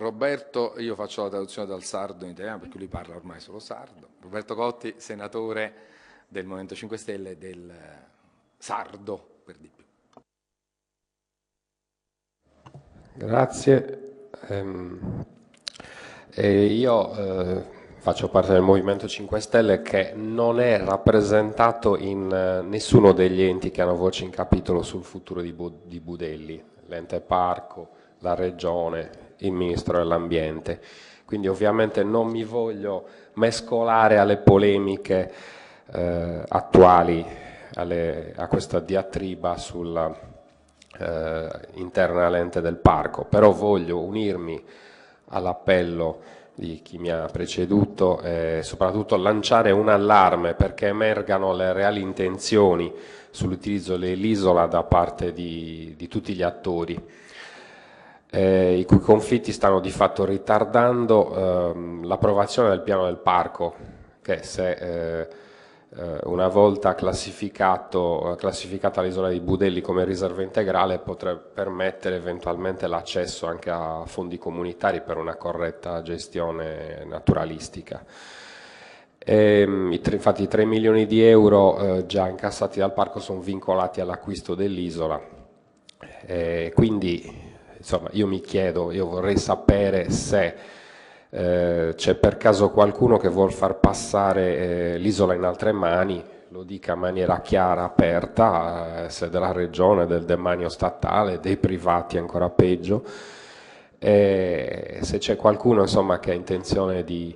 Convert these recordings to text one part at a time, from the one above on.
Roberto, io faccio la traduzione dal sardo in italiano perché lui parla ormai solo sardo. Roberto Cotti, senatore del Movimento 5 Stelle del sardo, per di più. Grazie. Io faccio parte del Movimento 5 Stelle che non è rappresentato in nessuno degli enti che hanno voce in capitolo sul futuro di Budelli, l'ente parco, la regione, il Ministro dell'Ambiente. Quindi ovviamente non mi voglio mescolare alle polemiche attuali, a questa diatriba sulla interna all'ente del parco, però voglio unirmi all'appello di chi mi ha preceduto e soprattutto lanciare un allarme perché emergano le reali intenzioni sull'utilizzo dell'isola da parte di tutti gli attori, i cui conflitti stanno di fatto ritardando l'approvazione del piano del parco, che se una volta classificata l'isola di Budelli come riserva integrale potrebbe permettere eventualmente l'accesso anche a fondi comunitari per una corretta gestione naturalistica. Infatti i 3 milioni di euro già incassati dal parco sono vincolati all'acquisto dell'isola, quindi insomma io vorrei sapere se c'è per caso qualcuno che vuol far passare l'isola in altre mani, lo dica in maniera chiara, aperta, se della regione, del demanio statale, dei privati ancora peggio, e se c'è qualcuno insomma, che ha intenzione di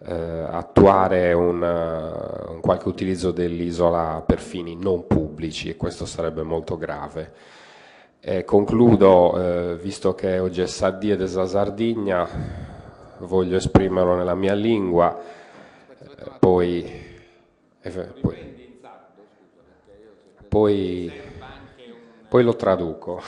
attuare un qualche utilizzo dell'isola per fini non pubblici, e questo sarebbe molto grave. Concludo, visto che oggi è Saddì ed è la Sardegna, voglio esprimerlo nella mia lingua, poi lo traduco.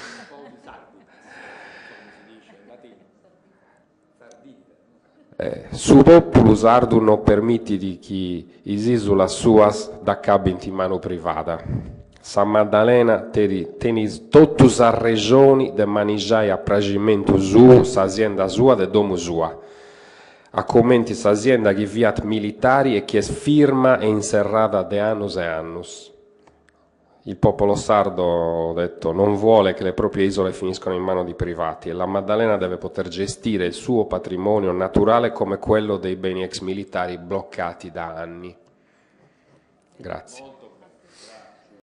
Su populu sardu non permiti di chi isisula suas da cabinti in mano privata. Sa Maddalena tenis totus a regioni de manigiai a pragimentu su, s'azienda sua de domu sua. A commenti s'azienda che viat militari e che è firma e inserrata de annus e annus. Il popolo sardo, ho detto, non vuole che le proprie isole finiscano in mano di privati e la Maddalena deve poter gestire il suo patrimonio naturale come quello dei beni ex militari bloccati da anni. Grazie.